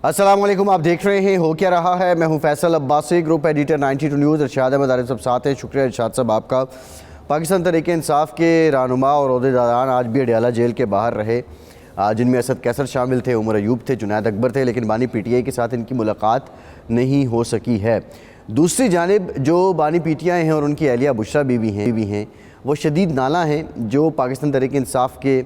السلام علیکم، آپ دیکھ رہے ہیں ہو کیا رہا ہے۔ میں ہوں Faisal Abbasi, group editor 92 news. Irshad Ahmad Arif صاحب ساتھ ہیں۔ شکریہ ارشاد صاحب آپ کا۔ پاکستان تحریک انصاف کے رہنما اور عہدیداران آج بھی اڈیالہ جیل کے باہر رہے، جن میں اسد قیصر شامل تھے، عمر ایوب تھے، جنید اکبر تھے، لیکن بانی پی ٹی آئی کے ساتھ ان کی ملاقات نہیں ہو سکی ہے۔ دوسری جانب جو بانی پی ٹی آئی ہیں اور ان کی اہلیہ بشریٰ بی بی ہیں وہ شدید نالہ ہیں۔ جو پاکستان تحریک انصاف کے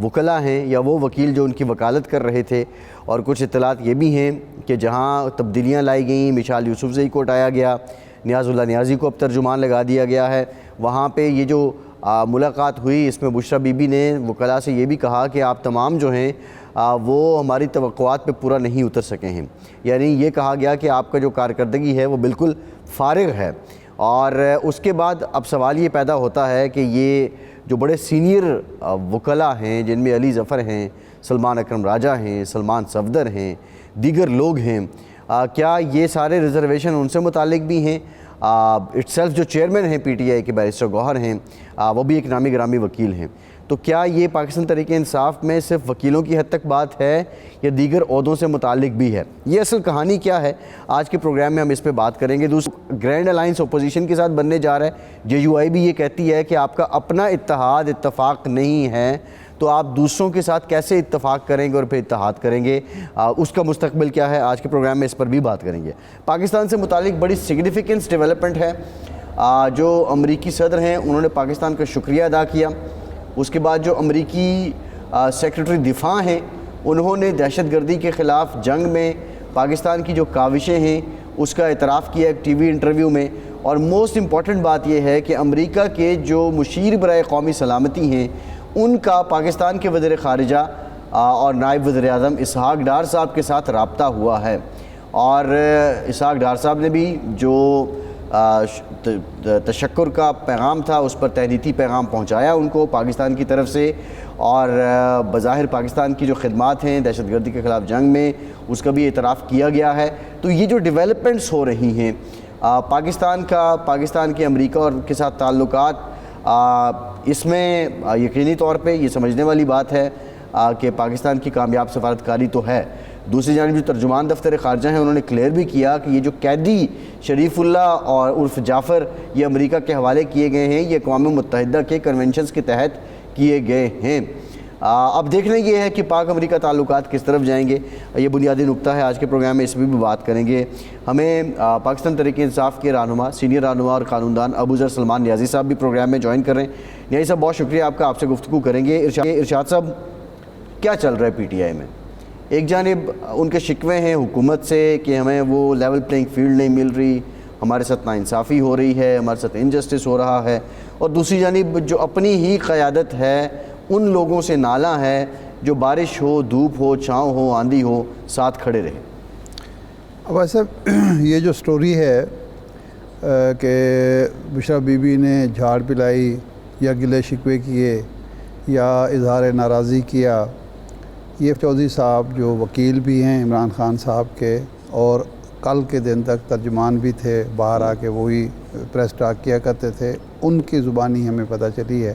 وکلاء ہیں یا وہ وکیل جو ان کی وکالت کر رہے تھے، اور کچھ اطلاعات یہ بھی ہیں کہ جہاں تبدیلیاں لائی گئیں، مشال یوسفزئی کو ہٹایا گیا، نیاز اللہ نیازی کو اب ترجمان لگا دیا گیا ہے، وہاں پہ یہ جو ملاقات ہوئی اس میں بشریٰ بی بی نے وکلاء سے یہ بھی کہا کہ آپ تمام جو ہیں وہ ہماری توقعات پہ پورا نہیں اتر سکے ہیں۔ یعنی یہ کہا گیا کہ آپ کا جو کارکردگی ہے وہ بالکل فارغ ہے۔ اور اس کے بعد اب سوال یہ پیدا ہوتا ہے کہ یہ جو بڑے سینئر وکلاء ہیں، جن میں علی ظفر ہیں، سلمان اکرم راجہ ہیں، سلمان صفدر ہیں، دیگر لوگ ہیں، کیا یہ سارے ریزرویشن ان سے متعلق بھی ہیں؟ اٹ سیلف جو چیئرمین ہیں پی ٹی آئی کے بیرسٹر گوہر ہیں، وہ بھی ایک نامی گرامی وکیل ہیں، تو کیا یہ پاکستان تحریک انصاف میں صرف وکیلوں کی حد تک بات ہے یا دیگر عہدوں سے متعلق بھی ہے؟ یہ اصل کہانی کیا ہے؟ آج کے پروگرام میں ہم اس پہ بات کریں گے۔ دوسرا، گرینڈ الائنس اپوزیشن کے ساتھ بننے جا رہا ہے۔ جے یو آئی بھی یہ کہتی ہے کہ آپ کا اپنا اتفاق نہیں ہے تو آپ دوسروں کے ساتھ کیسے اتفاق کریں گے اور پھر اتحاد کریں گے؟ اس کا مستقبل کیا ہے؟ آج کے پروگرام میں اس پر بھی بات کریں گے۔ پاکستان سے متعلق بڑی سگنیفیکنس ڈیولپمنٹ ہے۔ جو امریکی صدر ہیں انہوں نے پاکستان کا شکریہ ادا کیا۔ اس کے بعد جو امریکی سیکرٹری دفاع ہیں انہوں نے دہشت گردی کے خلاف جنگ میں پاکستان کی جو کاوشیں ہیں اس کا اعتراف کیا ایک ٹی وی انٹرویو میں۔ اور موسٹ امپورٹنٹ بات یہ ہے کہ امریکہ کے جو مشیر برائے قومی سلامتی ہیں ان کا پاکستان کے وزیر خارجہ اور نائب وزیر اعظم اسحاق ڈار صاحب کے ساتھ رابطہ ہوا ہے، اور اسحاق ڈار صاحب نے بھی جو تشکر کا پیغام تھا اس پر تہنیتی پیغام پہنچایا ان کو پاکستان کی طرف سے، اور بظاہر پاکستان کی جو خدمات ہیں دہشت گردی کے خلاف جنگ میں اس کا بھی اعتراف کیا گیا ہے۔ تو یہ جو ڈیولپمنٹس ہو رہی ہیں پاکستان کے امریکہ اور کے ساتھ تعلقات، اس میں یقینی طور پہ یہ سمجھنے والی بات ہے کہ پاکستان کی کامیاب سفارتکاری تو ہے۔ دوسری جانب جو ترجمان دفتر خارجہ ہیں انہوں نے کلیئر بھی کیا کہ یہ جو قیدی شریف اللہ اور عرف جعفر یہ امریکہ کے حوالے کیے گئے ہیں، یہ اقوام متحدہ کے کنونشنز کے تحت کیے گئے ہیں۔ اب دیکھنا یہ ہے کہ پاک امریکہ تعلقات کس طرف جائیں گے، یہ بنیادی نقطہ ہے آج کے پروگرام میں، اس میں بھی بات کریں گے۔ ہمیں پاکستان تحریک انصاف کے رہنما، سینئر رہنما اور قانوندان ابو ذر سلمان نیازی صاحب بھی پروگرام میں جوائن کر رہے ہیں۔ نیازی صاحب بہت شکریہ آپ کا، آپ سے گفتگو کریں گے۔ ارشاد صاحب، کیا چل رہا ہے پی ٹی آئی میں؟ ایک جانب ان کے شکوے ہیں حکومت سے کہ ہمیں وہ لیول پلینگ فیلڈ نہیں مل رہی، ہمارے ساتھ ناانصافی ہو رہی ہے، ہمارے ساتھ انجسٹس ہو رہا ہے، اور دوسری جانب جو اپنی ہی قیادت ہے ان لوگوں سے نالہ ہے جو بارش ہو، دھوپ ہو، چھاؤں ہو، آندھی ہو، ساتھ کھڑے رہے۔ اب ایسے یہ جو سٹوری ہے کہ بشریٰ بی بی نے جھاڑ پلائی یا گلے شکوے کیے یا اظہار ناراضی کیا، یہ چودھری صاحب جو وکیل بھی ہیں عمران خان صاحب کے، اور کل کے دن تک ترجمان بھی تھے، باہر آ کے وہی پریس ٹاک کیا کرتے تھے، ان کی زبانی ہمیں پتہ چلی ہے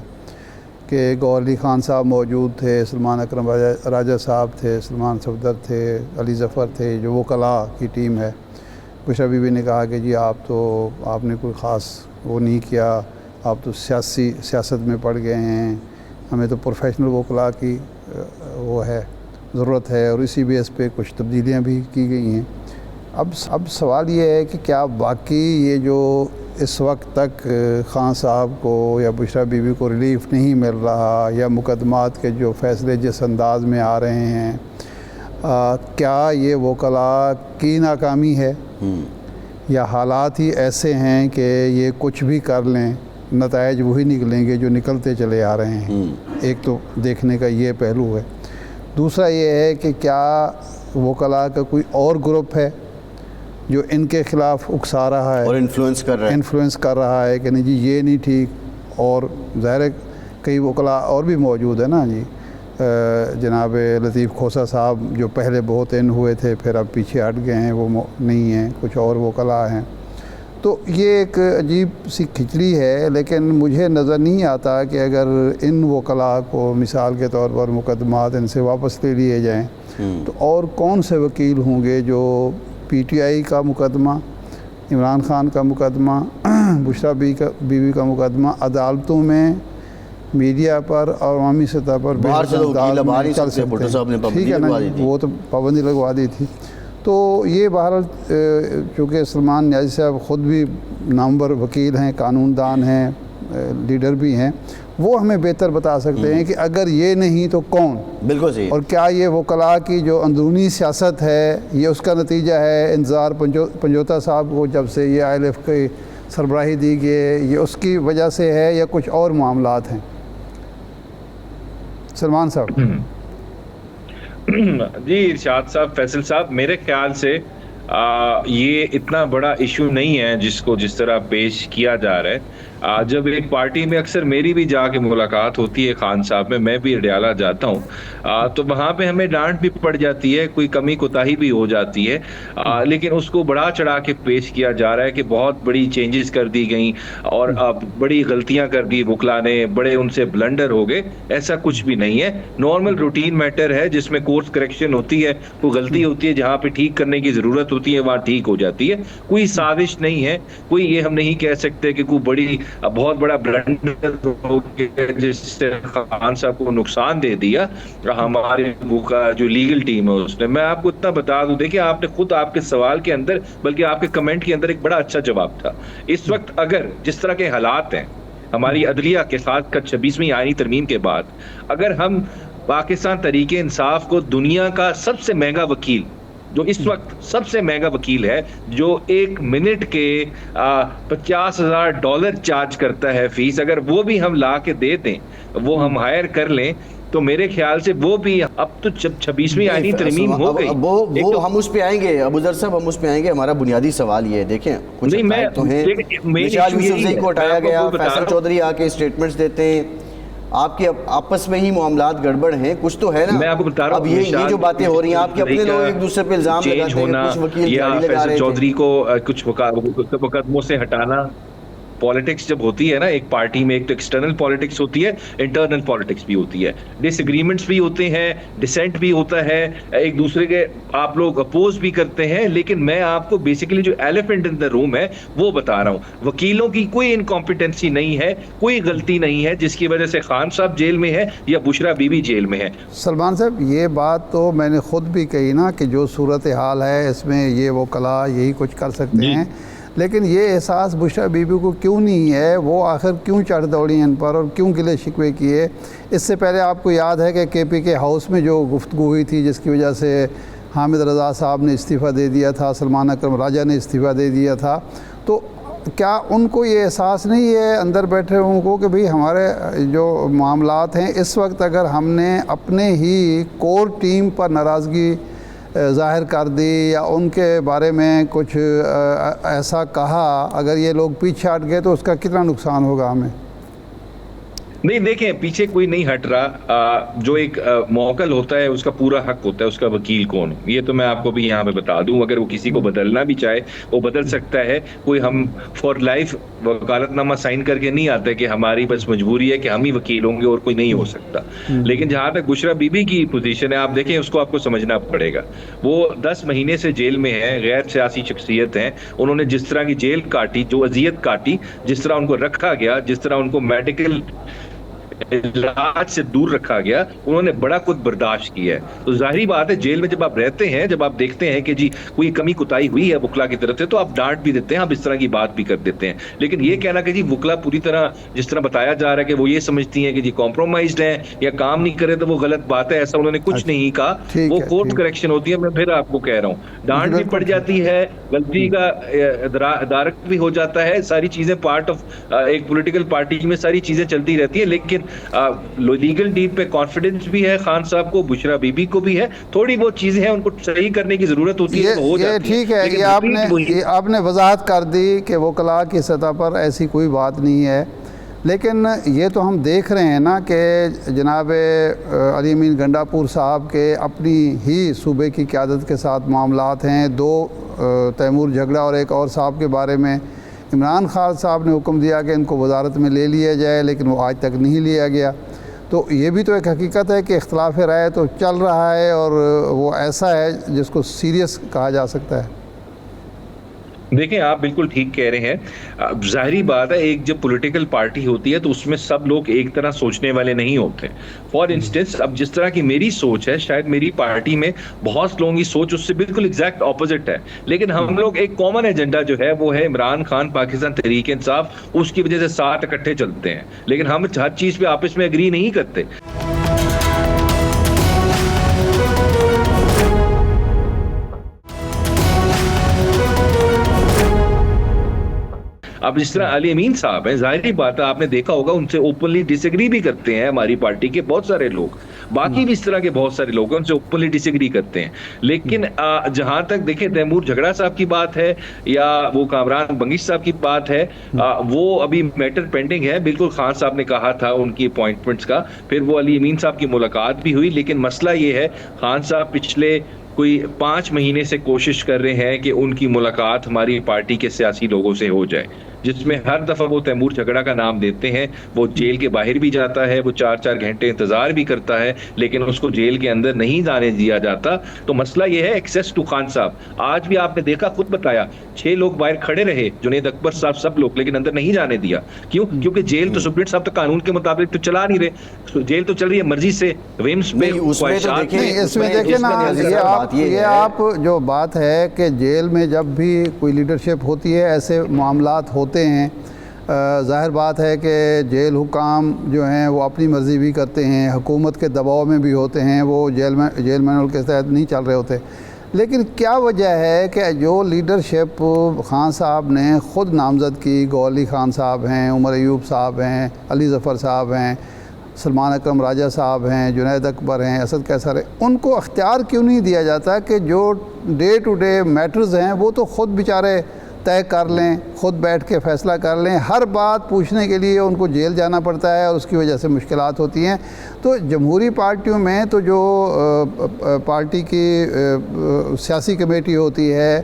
کہ گوہر علی خان صاحب موجود تھے، سلمان اکرم راجہ صاحب تھے، سلمان صفدر تھے، علی ظفر تھے، جو وکلاء کی ٹیم ہے۔ بشریٰ بی بی نے کہا کہ جی آپ نے کوئی خاص وہ نہیں کیا، آپ تو سیاست میں پڑ گئے ہیں، ہمیں تو پروفیشنل وکلاء کی وہ ہے ضرورت ہے، اور اسی بیس پہ کچھ تبدیلیاں بھی کی گئی ہیں۔ اب سوال یہ ہے کہ کیا باقی یہ جو اس وقت تک خان صاحب کو یا بشریٰ بی بی کو ریلیف نہیں مل رہا، یا مقدمات کے جو فیصلے جس انداز میں آ رہے ہیں، کیا یہ وکلاء کی ناکامی ہے یا حالات ہی ایسے ہیں کہ یہ کچھ بھی کر لیں نتائج وہی نکلیں گے جو نکلتے چلے آ رہے ہیں؟ ایک تو دیکھنے کا یہ پہلو ہے۔ دوسرا یہ ہے کہ کیا وکلاء کا کوئی اور گروپ ہے جو ان کے خلاف اکسا رہا ہے اور انفلوئنس کر رہا ہے کہ نہیں جی یہ نہیں ٹھیک، اور ظاہر ہے کئی وکلاء اور بھی موجود ہیں نا جی، جناب لطیف کھوسہ صاحب جو پہلے بہت ان ہوئے تھے پھر اب پیچھے ہٹ گئے ہیں، وہ نہیں ہیں، کچھ اور وکلاء ہیں، تو یہ ایک عجیب سی کھچڑی ہے، لیکن مجھے نظر نہیں آتا کہ اگر ان وکلاء کو مثال کے طور پر مقدمات ان سے واپس لے لیے جائیں تو اور کون سے وکیل ہوں گے جو پی ٹی آئی کا مقدمہ، عمران خان کا مقدمہ، بشریٰ بیوی کا مقدمہ عدالتوں میں، میڈیا پر اور عوامی سطح پر باہر سے وکیل اب آ نہیں سکتے، بھٹو صاحب نے پابندی لگوا دی تھی۔ وہ تو پابندی لگوا دی تھی۔ تو یہ بہرحال چونکہ سلمان نیازی صاحب خود بھی نامور وکیل ہیں، قانون دان ہیں، لیڈر بھی ہیں، وہ ہمیں بہتر بتا سکتے ہیں کہ اگر یہ نہیں تو کون؟ بالکل صحیح۔ اور کیا یہ وکلاء کی جو اندرونی سیاست ہے یہ اس کا نتیجہ ہے؟ انتظار پنجوتا صاحب کو جب سے یہ ILF کی سربراہی دی گئی، یہ اس کی وجہ سے ہے یا کچھ اور معاملات ہیں؟ سلمان صاحب۔ جی ارشاد صاحب، فیصل صاحب، میرے خیال سے یہ اتنا بڑا ایشو نہیں ہے جس طرح پیش کیا جا رہا ہے۔ جب ایک پارٹی میں اکثر میری بھی جا کے ملاقات ہوتی ہے خان صاحب میں بھی اڈیالہ جاتا ہوں، تو وہاں پہ ہمیں ڈانٹ بھی پڑ جاتی ہے، کوئی کمی کوتاہی بھی ہو جاتی ہے، لیکن اس کو بڑا چڑھا کے پیش کیا جا رہا ہے کہ بہت بڑی چینجز کر دی گئیں اور بڑی غلطیاں کر دی وکلا نے، بڑے ان سے بلنڈر ہو گئے۔ ایسا کچھ بھی نہیں ہے، نارمل روٹین میٹر ہے جس میں کورس کریکشن ہوتی ہے، کوئی غلطی ہوتی ہے جہاں پہ ٹھیک کرنے کی ضرورت ہوتی ہے وہاں ٹھیک ہو جاتی ہے، کوئی سازش نہیں ہے، کوئی یہ ہم نہیں کہہ سکتے کہ کوئی بڑی بہت بڑا بلنڈر ہو گیا جس سے خان صاحب کو نقصان دے دیا ہمارے جو لیگل ٹیم ہے اس نے۔ میں آپ کو اتنا بتا دوں، دیکھیں آپ نے خود آپ کے سوال کے اندر بلکہ آپ کے کمنٹ کے اندر ایک بڑا اچھا جواب تھا۔ اس وقت اگر جس طرح کے حالات ہیں ہماری عدلیہ کے ساتھ 26ویں آئینی ترمیم کے بعد، اگر ہم پاکستان تحریک انصاف کو دنیا کا سب سے مہنگا وکیل، جو اس وقت سب سے مہنگا وکیل ہے، جو 1 منٹ کے $50,000 چارج کرتا ہے فیس، اگر وہ بھی ہم لا کے دے دیں، وہ ہم ہائر کر لیں، تو میرے خیال سے وہ بھی اب تو 26ویں آئینی ترمیم ہو گئی۔ وہ ہم اس پہ آئیں گے ابو ذر صاحب، ہم اس پہ آئیں گے۔ ہمارا بنیادی سوال یہ ہے، دیکھیں کچھ حقائق تو ہیں، نشاد یوسفزئی کو ہٹایا گیا، فیصل چودھری آ کے اسٹیٹمنٹس دیتے ہیں، آپ کے آپس میں ہی معاملات گڑبڑ ہیں، کچھ تو ہے نا۔ میں آپ کو بتا رہا ہوں، اب یہ جو باتیں ہو رہی ہیں، آپ کے اپنے لوگ ایک دوسرے پہ الزام لگاتے ہیں، کچھ وکیل گاڑی لگا رہے تھے، چودھری کو کچھ مقدموں سے ہٹانا۔ پالیٹکس جب ہوتی ہے نا ایک پارٹی میں، ایک تو ایکسٹرنل پالیٹکس ہوتی ہے، انٹرنل پالیٹکس بھی ہوتی ہے، ڈس ایگریمنٹس بھی ہوتے ہیں، ڈسینٹ بھی ہوتا ہے، ایک دوسرے کے آپ لوگ اپوز بھی کرتے ہیں، لیکن میں آپ کو بیسیکلی جو ایلیفنٹ ان دا روم ہے وہ بتا رہا ہوں۔ وکیلوں کی کوئی انکمپیٹنسی نہیں ہے، کوئی غلطی نہیں ہے جس کی وجہ سے خان صاحب جیل میں ہے یا بشریٰ بیوی جیل میں ہے۔ سلمان صاحب، یہ بات تو میں نے خود بھی کہی نا کہ جو صورتحال ہے اس میں یہ وکلاء یہی کچھ کر سکتے ہیں، لیکن یہ احساس بشریٰ بیوی کو کیوں نہیں ہے؟ وہ آخر کیوں چڑھ دوڑی ان پر اور کیوں گلے شکوے کیے؟ اس سے پہلے آپ کو یاد ہے کہ KPK ہاؤس میں جو گفتگو ہوئی تھی جس کی وجہ سے حامد رضا صاحب نے استعفیٰ دے دیا تھا، سلمان اکرم راجہ نے استعفیٰ دے دیا تھا، تو کیا ان کو یہ احساس نہیں ہے اندر بیٹھے ہوں کو کہ بھئی ہمارے جو معاملات ہیں اس وقت اگر ہم نے اپنے ہی کور ٹیم پر ناراضگی ظاہر کر دی یا ان کے بارے میں کچھ ایسا کہا، اگر یہ لوگ پیچھے ہٹ گئے تو اس کا کتنا نقصان ہوگا ہمیں؟ نہیں دیکھیں، پیچھے کوئی نہیں ہٹ رہا، جو ایک موکل ہوتا ہے اس کا پورا حق ہوتا ہے اس کا وکیل کون، یہ تو میں آپ کو بھی یہاں پہ بتا دوں۔ اگر وہ کسی کو بدلنا بھی چاہے وہ بدل سکتا ہے، کوئی ہم فار لائف وکالت نامہ سائن کر کے نہیں آتا کہ ہماری بس مجبوری ہے کہ ہم ہی وکیل ہوں گے اور کوئی نہیں ہو سکتا۔ لیکن جہاں تک بشریٰ بیوی کی پوزیشن ہے، آپ دیکھیں اس کو آپ کو سمجھنا پڑے گا، وہ 10 مہینے سے جیل میں ہے، غیر سیاسی شخصیت ہیں، انہوں نے جس طرح کی جیل کاٹی، جو اذیت کاٹی، جس طرح ان کو رکھا گیا، جس طرح ان کو میڈیکل علاج سے دور رکھا گیا، انہوں نے بڑا کچھ برداشت کیا ہے۔ تو ظاہری بات ہے جیل میں جب آپ رہتے ہیں، جب آپ دیکھتے ہیں کہ جی کوئی کمی کوتاہی ہوئی ہے وکلا کی طرف سے، تو آپ ڈانٹ بھی دیتے ہیں، آپ اس طرح کی بات بھی کر دیتے ہیں۔ لیکن یہ کہنا کہ جی وکلا پوری طرح جس طرح بتایا جا رہا ہے کہ وہ یہ سمجھتی ہیں کہ جی کمپرومائزڈ ہیں یا کام نہیں کرے تو وہ غلط بات ہے، ایسا انہوں نے کچھ نہیں کہا۔ وہ کورس کریکشن ہوتی ہے، میں پھر آپ کو کہہ رہا ہوں، ڈانٹ بھی پڑ جاتی ہے، غلطی کا ادارک بھی ہو جاتا ہے، ساری چیزیں پارٹ آف ایک پولیٹیکل پارٹی میں ساری چیزیں چلتی رہتی ہیں، لیکن لیگل ڈیل پہ کانفیڈنس بھی ہے خان صاحب کو، بشریٰ بیوی کو بھی ہے، تھوڑی بہت چیزیں ہیں ان کو صحیح کرنے کی ضرورت ہوتی ہے، ہو جاتی ہے۔ ٹھیک ہے، یہ آپ نے وضاحت کر دی کہ وکلاء کی سطح پر ایسی کوئی بات نہیں ہے، لیکن یہ تو ہم دیکھ رہے ہیں نا کہ جناب علی امین گنڈاپور صاحب کے اپنی ہی صوبے کی قیادت کے ساتھ معاملات ہیں، 2 تیمور جھگڑا اور ایک اور صاحب کے بارے میں عمران خان صاحب نے حکم دیا کہ ان کو وزارت میں لے لیا جائے، لیکن وہ آج تک نہیں لیا گیا۔ تو یہ بھی تو ایک حقیقت ہے کہ اختلاف رائے تو چل رہا ہے، اور وہ ایسا ہے جس کو سیریس کہا جا سکتا ہے۔ دیکھیں آپ بالکل ٹھیک کہہ رہے ہیں، ظاہری بات ہے ایک جب پولیٹیکل پارٹی ہوتی ہے تو اس میں سب لوگ ایک طرح سوچنے والے نہیں ہوتے۔ فار انسٹنس اب جس طرح کی میری سوچ ہے، شاید میری پارٹی میں بہت لوگوں کی سوچ اس سے بالکل ایگزیکٹ اپوزٹ ہے، لیکن ہم لوگ ایک کامن ایجنڈا جو ہے وہ ہے عمران خان پاکستان تحریک انصاف، اس کی وجہ سے ساتھ اکٹھے چلتے ہیں، لیکن ہم ہر چیز پہ آپس میں اگری نہیں کرتے۔ اب جس طرح علی امین صاحب ہیں، ظاہری بات ہے آپ نے دیکھا ہوگا ان سے اوپنلی ڈس ایگری بھی کرتے ہیں ہماری پارٹی کے بہت سارے لوگ، باقی بھی اس طرح کے بہت سارے لوگ ہیں ان سے اوپنلی ڈس ایگری کرتے ہیں، لیکن جہاں تک دیکھیں تیمور جھگڑا صاحب کی بات ہے یا وہ کامران بنگش صاحب کی بات ہے، وہ ابھی میٹر پینڈنگ ہے۔ بالکل خان صاحب نے کہا تھا ان کی اپوائنٹمنٹس کا، پھر وہ علی امین صاحب کی ملاقات بھی ہوئی، لیکن مسئلہ یہ ہے خان صاحب پچھلے کوئی 5 مہینے سے کوشش کر رہے ہیں کہ ان کی ملاقات ہماری پارٹی کے سیاسی لوگوں سے ہو جائے، جس میں ہر دفعہ وہ تیمور جھگڑا کا نام دیتے ہیں، وہ جیل کے باہر بھی جاتا ہے، وہ 4 گھنٹے انتظار بھی کرتا ہے، لیکن اس کو جیل کے اندر نہیں جانے دیا جاتا۔ تو مسئلہ یہ ہے ایکسیس ٹو خان صاحب، آج بھی آپ نے دیکھا، خود بتایا 6 لوگ باہر کھڑے رہے، جنید اکبر صاحب سب لوگ، لیکن اندر نہیں جانے دیا۔ کیوں؟ کیونکہ جیل تو سپرنٹ صاحب تو قانون کے مطابق تو چلا نہیں رہے، جیل تو چل رہی ہے مرضی سے، ویمس پہ خواہشات۔ اس میں دیکھیں نا، یہ آپ جو بات ہے کہ جیل میں جب بھی کوئی لیڈرشپ ہوتی ہے ایسے معاملات ہوتے ہیں، ظاہر بات ہے کہ جیل حکام جو ہیں وہ اپنی مرضی بھی کرتے ہیں، حکومت کے دباؤ میں بھی ہوتے ہیں، وہ جیل مینول کے تحت نہیں چل رہے ہوتے، لیکن کیا وجہ ہے کہ جو لیڈرشپ خان صاحب نے خود نامزد کی، گو علی خان صاحب ہیں، عمر ایوب صاحب ہیں، علی ظفر صاحب ہیں، سلمان اکرم راجہ صاحب ہیں، جنید اکبر ہیں، اسد قیصر ہیں، ان کو اختیار کیوں نہیں دیا جاتا کہ جو ڈے ٹو ڈے میٹرز ہیں وہ تو خود بیچارے طے کر لیں، خود بیٹھ کے فیصلہ کر لیں؟ ہر بات پوچھنے کے لیے ان کو جیل جانا پڑتا ہے اور اس کی وجہ سے مشکلات ہوتی ہیں۔ تو جمہوری پارٹیوں میں تو جو پارٹی کی سیاسی کمیٹی ہوتی ہے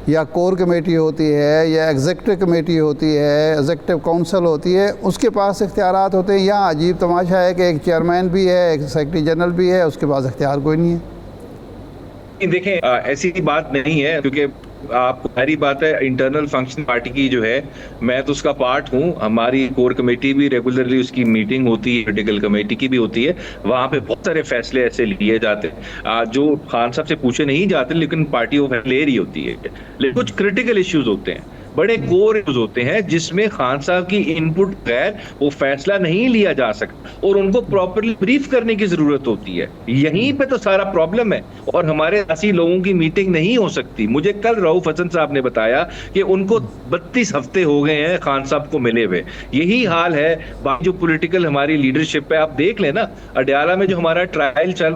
یا کور کمیٹی ہوتی ہے یا ایگزیکٹو کمیٹی ہوتی ہے، ایگزیکٹو کونسل ہوتی ہے، اس کے پاس اختیارات ہوتے ہیں۔ یہاں عجیب تماشا ہے کہ ایک چیئرمین بھی ہے، ایک سیکرٹری جنرل بھی ہے، اس کے پاس اختیار کوئی نہیں ہے۔ دیکھیں ایسی بات نہیں ہے، کیونکہ آپ کو ساری بات ہے انٹرنل فنکشن پارٹی کی جو ہے، میں تو اس کا پارٹ ہوں، ہماری کور کمیٹی بھی ریگولرلی اس کی میٹنگ ہوتی ہے، پولیٹیکل کمیٹی کی بھی ہوتی ہے، وہاں پہ بہت سارے فیصلے ایسے لیے جاتے ہیں جو خان صاحب سے پوچھے نہیں جاتے، لیکن پارٹی وہ فیصلے لے رہی ہوتی ہے۔ لیکن کچھ کریٹیکل ایشوز ہوتے ہیں، بڑے کور ایشوز ہوتے ہیں جس میں خان صاحب کی ان پٹ بغیر وہ فیصلہ نہیں لیا جا سکتا، اور ان کو پراپرلی بریف کرنے کی ضرورت ہوتی ہے۔ یہیں پہ تو سارا پرابلم ہے، اور ہمارے ایسی لوگوں کی میٹنگ نہیں ہو سکتی۔ مجھے کل رؤف حسن صاحب نے بتایا کہ ان کو 32 ہفتے ہو گئے ہیں خان صاحب کو ملے ہوئے۔ یہی حال ہے جو پولیٹیکل ہماری لیڈرشپ ہے، آپ دیکھ لیں نا، اڈیالہ میں جو ہمارا ٹرائل چل،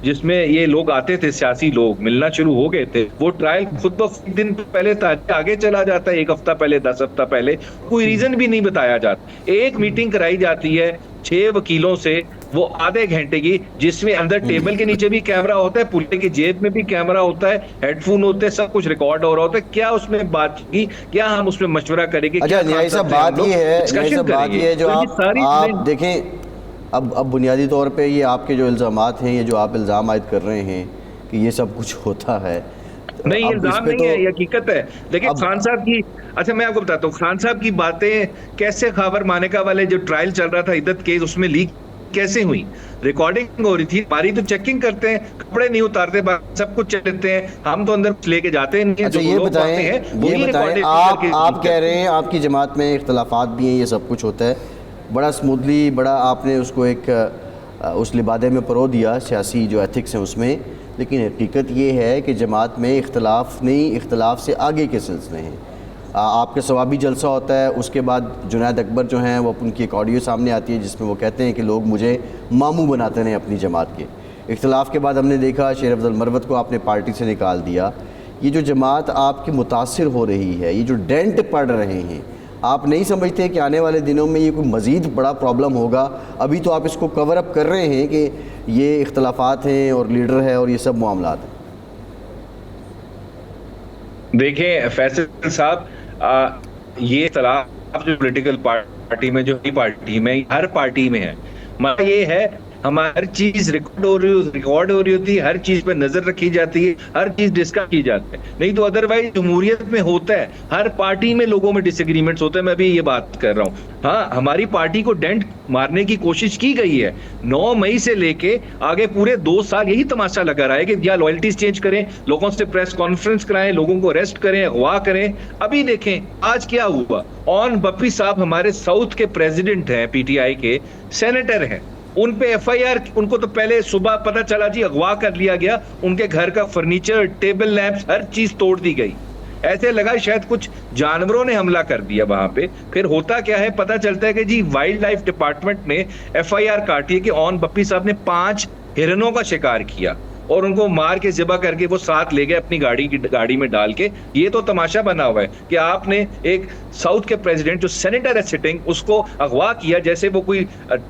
جس میں یہ لوگ آتے تھے، سیاسی لوگ ملنا شروع ہو گئے تھے، وہ ٹرائل خود بخود دن پہلے آگے چلا جاتا ہے، 1 ہفتہ پہلے، 10 ہفتہ پہلے، کوئی ریزن بھی نہیں بتایا جاتا۔ ایک میٹنگ کرائی جاتی ہے 6 وکیلوں سے، وہ آدھے گھنٹے کی، جس میں اندر ٹیبل کے نیچے بھی کیمرہ ہوتا ہے، پلٹے کی جیب میں بھی کیمرہ ہوتا ہے، ہیڈ فون ہوتے ہیں، سب کچھ ریکارڈ ہو رہا ہوتا ہے۔ کیا اس میں بات کی؟ کیا ہم اس میں مشورہ کریں گے؟ اچھا نیائی صاحب، بات یہ ہے جو آپ دیکھیں، اب بنیادی طور پہ یہ آپ کے جو الزامات ہیں، یہ جو آپ الزام عائد کر رہے ہیں کہ یہ سب کچھ ہوتا ہے، نہیں الزام نہیں ہے، یہ حقیقت ہے۔ دیکھیں خان صاحب کی، اچھا میں آپ کو بتاتا ہوں، خان صاحب کی باتیں کیسے خاور مانیکا والے جو ٹرائل چل رہا تھا عدت کیس، اس میں لیک کیسے ہوئی؟ ریکارڈنگ ہو رہی تھی، ہماری تو چیکنگ کرتے ہیں، کپڑے نہیں اتارتے، سب کچھ چل لیتے ہیں، ہم تو اندر لے کے جاتے ہیں۔ اچھا یہ بتائیں، آپ کہہ رہے ہیں آپ کی جماعت میں اختلافات بھی ہیں، یہ سب کچھ ہوتا ہے، بڑا اسموتھلی، بڑا آپ نے اس کو ایک اس لبادے میں پرو دیا، سیاسی جو ایتھکس ہیں اس میں، لیکن حقیقت یہ ہے کہ جماعت میں اختلاف نہیں، اختلاف سے آگے کے سلسلے ہیں۔ آپ کے ثوابی جلسہ ہوتا ہے، اس کے بعد جنید اکبر جو ہیں وہ ان کی ایک آڈیو سامنے آتی ہے جس میں وہ کہتے ہیں کہ لوگ مجھے ماموں بناتے ہیں اپنی جماعت کے۔ اختلاف کے بعد ہم نے دیکھا شیر افضل مروت کو آپ نے پارٹی سے نکال دیا۔ یہ جو جماعت آپ کی متاثر ہو رہی ہے، یہ جو ڈینٹ پڑ رہے ہیں، آپ نہیں سمجھتے کہ آنے والے دنوں میں یہ کوئی مزید بڑا پرابلم ہوگا؟ ابھی تو آپ اس کو کور اپ کر رہے ہیں کہ یہ اختلافات ہیں اور لیڈر ہے اور یہ سب معاملات ہیں۔ دیکھیں فیصل صاحب، یہ اختلاف جو پولیٹیکل پارٹی میں جو پارٹی میں ہر پارٹی میں ہے، مسئلہ یہ ہے ہماری ہر چیز ریکارڈ ہو رہی ہوتی ہے، ہر چیز پہ نظر رکھی جاتی ہے، ہر چیز ڈسکس کی جاتی ہے، نہیں تو ادروائز جمہوریت میں ہوتا ہے ہر پارٹی میں لوگوں میں ڈس ایگریمنٹس ہوتے ہیں. میں بھی یہ بات کر رہا ہوں. ہاں ہماری پارٹی کو ڈینٹ مارنے کی کوشش کی گئی ہے. 9 مئی سے لے کے آگے پورے 2 سال یہی تماشا لگا رہا ہے کہ یا لوائلٹیز چینج کریں، لوگوں سے پریس کانفرنس کرائیں، لوگوں کو اریسٹ کریں، اغوا کریں. ابھی دیکھیں آج کیا ہوا. اون بپی صاحب ہمارے ساؤتھ کے پریزیڈنٹ ہیں، پی ٹی آئی کے سینیٹر ہیں، ان پہ ایف آئی آر، ان کو تو پہلے صبح پتا چلا جی اغوا کر لیا گیا، ان کے گھر کا فرنیچر، ٹیبل لیمپس، ہر چیز توڑ دی گئی. ایسے لگا شاید کچھ جانوروں نے حملہ کر دیا وہاں پہ. پھر ہوتا کیا ہے، پتا چلتا ہے کہ جی وائلڈ لائف ڈپارٹمنٹ نے ایف آئی آر کاٹی ہے کہ اون بپی صاحب نے 5 ہرنوں کا شکار کیا اور ان کو مار کے ذبح کر کے وہ ساتھ لے گئے اپنی گاڑی میں ڈال کے. یہ تو تماشا بنا ہوا ہے کہ آپ نے ایک ساؤتھ کے پریزیڈنٹ جو سینیٹر ہے سٹنگ، اس کو اغوا کیا جیسے وہ کوئی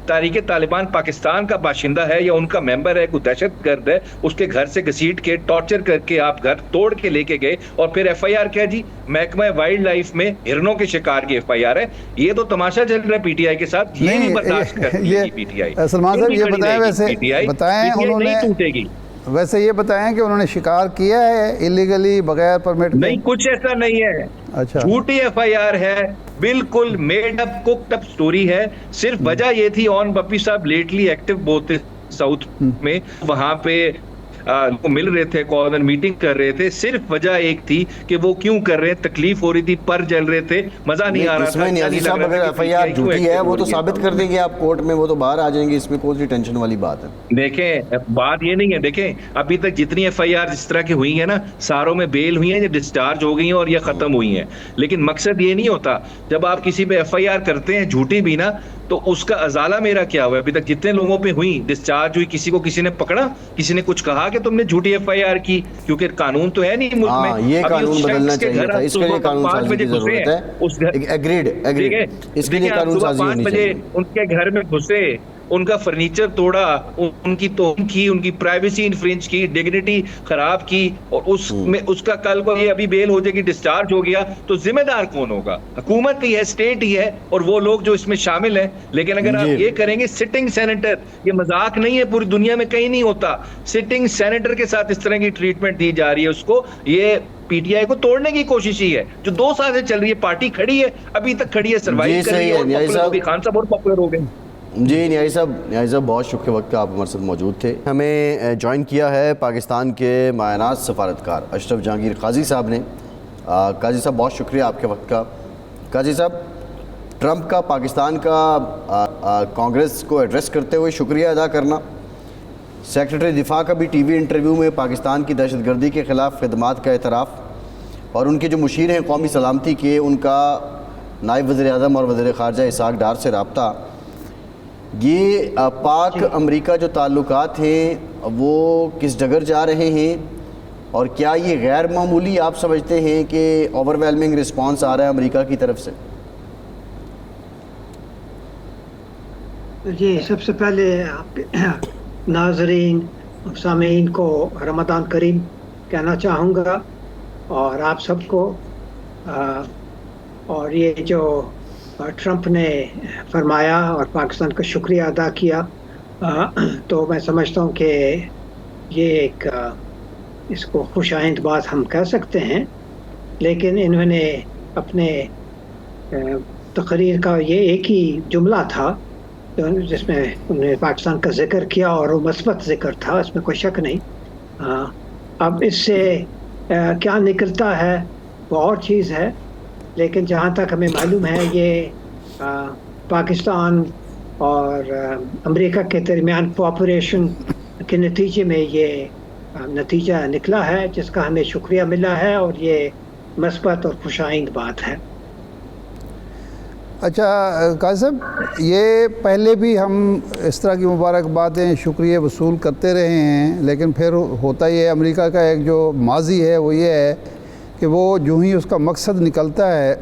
تحریک طالبان پاکستان کا باشندہ ہے یا ان کا ممبر ہے، کوئی دہشت گرد ہے. اس کے گھر سے گھسیٹ کے ٹارچر کر کے آپ گھر توڑ کے لے کے گئے اور پھر ایف آئی آر کیا جی محکمہ وائلڈ لائف میں ہرنوں کے شکار کی ایف آئی آر ہے. یہ تو تماشا چل رہا ہے پی ٹی آئی کے ساتھ. یہ نہیں برداشت کرتی ہے پی ٹی آئی. سلمان صاحب یہ بتائیں، ویسے بتائیں انہوں نے ٹوٹے گی، ویسے یہ بتائیں کہ انہوں نے شکار کیا ہے ایلیگلی بغیر پرمٹ کے؟ نہیں، کچھ ایسا نہیں ہے. اچھا، جھوٹی ایف آئی آر ہے، بالکل میڈ اپ کوکڈ اپ سٹوری ہے. صرف وجہ یہ تھی اون بپی صاحب لیٹلی ایکٹیو بہت تھے ساؤتھ میں، وہاں پہ مل رہے تھے، کارنر میٹنگ کر رہے تھے. صرف وجہ ایک تھی کہ وہ کیوں کر رہے ہیں، تکلیف ہو رہی تھی، پر جل رہے تھے، مزہ نہیں آ رہا تھا. اس میں نیازی صاحب اگر ایف آئی آر جھوٹی ہے وہ تو ثابت کر دیں گے آپ کورٹ میں، وہ تو باہر آ جائیں گے، اس میں کوئی ٹینشن والی بات ہے. دیکھیں بات یہ نہیں ہے، دیکھیں ابھی تک جتنی ایف آئی آر جس طرح کی ہوئی ہیں نا، ساروں میں بیل ہوئی ہیں یا ڈسچارج ہو گئی ہیں اور یہ ختم ہوئی ہیں. لیکن مقصد یہ نہیں ہوتا جب آپ کسی پہ ایف آئی آر کرتے ہیں جھوٹی بھی نا، تو اس کا ازالہ میرا کیا ہوا ہے. ابھی تک جتنے لوگوں پہ ہوئی ڈسچارج ہوئی، کسی کو کسی نے پکڑا، کسی نے کچھ کہا کہ تم نے جھوٹی ایف آئی آر کی؟ کیونکہ قانون تو ہے نہیں ملک میں. یہ قانون بدلنا چاہیے تھا، اس کے لیے قانون سازی کی ضرورت ہے. ایگریڈ، اس کے لیے قانون سازی ہونی چاہیے. ان کے گھر میں گھسے، ان کا فرنیچر توڑا، ان کی توہین کی، ان کی پرائیویسی انفرنج کی، ڈگنیٹی خراب کی، اور اس میں اس کا کل کو یہ ابھی بیل ہو جائے گی، ڈسچارج ہو گیا، تو ذمہ دار کون ہوگا؟ حکومت ہی ہے، اسٹیٹ ہی ہے، اور وہ لوگ جو اس میں شامل ہیں. لیکن اگر آپ یہ کریں گے سٹنگ سینیٹر، یہ مذاق نہیں ہے، پوری دنیا میں کہیں نہیں ہوتا. سٹنگ سینیٹر کے ساتھ اس طرح کی ٹریٹمنٹ دی جا رہی ہے اس کو. یہ پی ٹی آئی کو توڑنے کی کوشش ہی ہے جو 2 سال سے چل رہی ہے. پارٹی کھڑی ہے، ابھی تک کھڑی ہے، سروائیو کر رہی ہے. خان صاحب بہت پاپولر ہو گئے. جی نیازی صاحب بہت شکریہ وقت کا آپ ہمارے ساتھ موجود تھے. ہمیں جوائن کیا ہے پاکستان کے مایانات سفارتکار اشرف جہانگیر قاضی صاحب نے. قاضی صاحب بہت شکریہ آپ کے وقت کا. قاضی صاحب، ٹرمپ کا پاکستان کا کانگریس کو ایڈریس کرتے ہوئے شکریہ ادا کرنا، سیکرٹری دفاع کا بھی ٹی وی انٹرویو میں پاکستان کی دہشت گردی کے خلاف خدمات کا اعتراف، اور ان کے جو مشیر ہیں قومی سلامتی کے، ان کا نائب وزیر اعظم اور وزیر خارجہ اسحاق ڈار سے رابطہ. یہ پاک امریکہ جو تعلقات ہیں وہ کس ڈگر جا رہے ہیں، اور کیا یہ غیر معمولی آپ سمجھتے ہیں کہ اوور ویلمنگ رسپانس آ رہا ہے امریکہ کی طرف سے؟ جی، سب سے پہلے آپ کے ناظرین اور سامعین کو رمضان کریم کہنا چاہوں گا، اور آپ سب کو. اور یہ جو ٹرمپ نے فرمایا اور پاکستان کا شکریہ ادا کیا، تو میں سمجھتا ہوں کہ یہ ایک اس کو خوش آئند بات ہم کہہ سکتے ہیں. لیکن انہوں نے اپنے تقریر کا یہ ایک ہی جملہ تھا جس میں انہوں نے پاکستان کا ذکر کیا، اور وہ مثبت ذکر تھا، اس میں کوئی شک نہیں. اب اس سے کیا نکلتا ہے وہ اور چیز ہے، لیکن جہاں تک ہمیں معلوم ہے یہ پاکستان اور امریکہ کے درمیان کوآپریشن کے نتیجے میں یہ نتیجہ نکلا ہے جس کا ہمیں شکریہ ملا ہے، اور یہ مثبت اور خوش آئند بات ہے. اچھا قاضی صاحب، یہ پہلے بھی ہم اس طرح کی مبارکبادیں شکریہ وصول کرتے رہے ہیں، لیکن پھر ہوتا یہ ہے، امریکہ کا ایک جو ماضی ہے وہ یہ ہے کہ وہ جو ہی اس کا مقصد نکلتا ہے،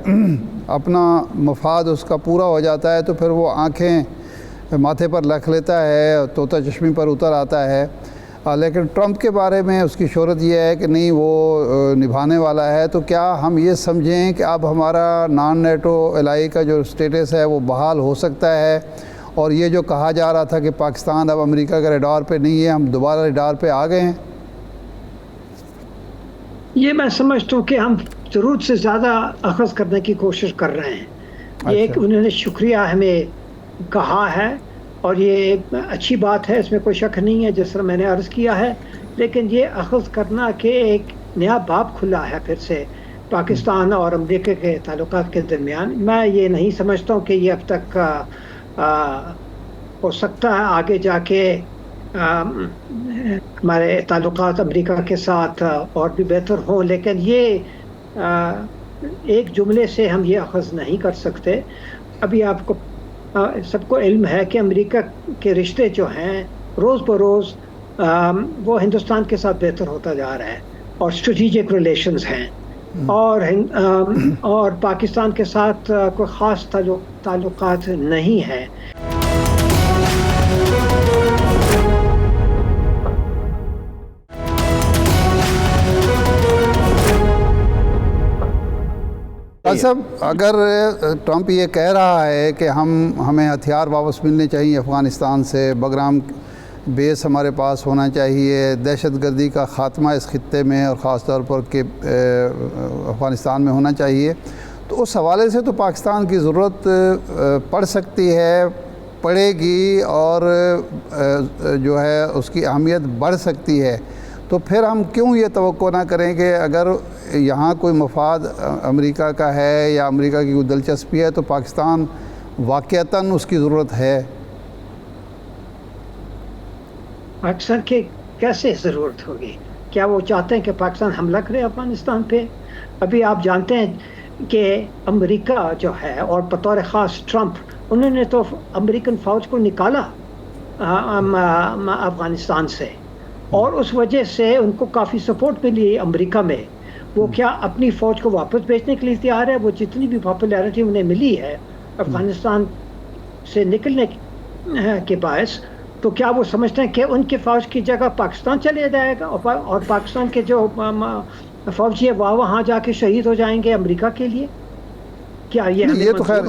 اپنا مفاد اس کا پورا ہو جاتا ہے، تو پھر وہ آنکھیں ماتھے پر رکھ لیتا ہے، طوطا چشمی پر اتر آتا ہے. لیکن ٹرمپ کے بارے میں اس کی شہرت یہ ہے کہ نہیں وہ نبھانے والا ہے، تو کیا ہم یہ سمجھیں کہ اب ہمارا نان نیٹو الائی کا جو سٹیٹس ہے وہ بحال ہو سکتا ہے؟ اور یہ جو کہا جا رہا تھا کہ پاکستان اب امریکہ کے ریڈار پہ نہیں ہے، ہم دوبارہ ریڈار پہ آ گئے ہیں؟ یہ میں سمجھتا ہوں کہ ہم ضرورت سے زیادہ اخذ کرنے کی کوشش کر رہے ہیں. یہ ایک انہوں نے شکریہ ہمیں کہا ہے اور یہ اچھی بات ہے، اس میں کوئی شک نہیں ہے جس طرح میں نے عرض کیا ہے. لیکن یہ اخذ کرنا کہ ایک نیا باب کھلا ہے پھر سے پاکستان اور امریکہ کے تعلقات کے درمیان، میں یہ نہیں سمجھتا ہوں کہ یہ اب تک ہو سکتا ہے آگے جا کے ہمارے تعلقات امریکہ کے ساتھ اور بھی بہتر ہوں. لیکن یہ ایک جملے سے ہم یہ اخذ نہیں کر سکتے. ابھی آپ کو سب کو علم ہے کہ امریکہ کے رشتے جو ہیں روز بروز وہ ہندوستان کے ساتھ بہتر ہوتا جا رہا ہے اور اسٹریٹجک ریلیشنز ہیں، اور پاکستان کے ساتھ کوئی خاص تعلقات نہیں ہیں. صاحب اگر ٹرمپ یہ کہہ رہا ہے کہ ہمیں ہتھیار واپس ملنے چاہیے افغانستان سے، بگرام بیس ہمارے پاس ہونا چاہیے، دہشت گردی کا خاتمہ اس خطے میں اور خاص طور پر کہ افغانستان میں ہونا چاہیے، تو اس حوالے سے تو پاکستان کی ضرورت پڑ سکتی ہے، پڑے گی، اور جو ہے اس کی اہمیت بڑھ سکتی ہے. تو پھر ہم کیوں یہ توقع نہ کریں کہ اگر یہاں کوئی مفاد امریکہ کا ہے یا امریکہ کی کوئی دلچسپی ہے تو پاکستان واقعتاً اس کی ضرورت ہے؟ پاکستان کی کیسے ضرورت ہوگی؟ کیا وہ چاہتے ہیں کہ پاکستان حملہ کرے افغانستان پہ؟ ابھی آپ جانتے ہیں کہ امریکہ جو ہے اور بطور خاص ٹرمپ، انہوں نے تو امریکن فوج کو نکالا افغانستان سے، اور اس وجہ سے ان کو کافی سپورٹ ملی امریکہ میں. وہ کیا اپنی فوج کو واپس بھیجنے کے لیے تیار ہے؟ وہ جتنی بھی پاپولیرٹی انہیں ملی ہے افغانستان سے نکلنے کے باعث، تو کیا وہ سمجھتے ہیں کہ ان کی فوج کی جگہ پاکستان چلے جائے گا اور پاکستان کے جو فوجی ہے وہاں جا کے شہید ہو جائیں گے امریکہ کے لیے؟ کیا یہ تو خیر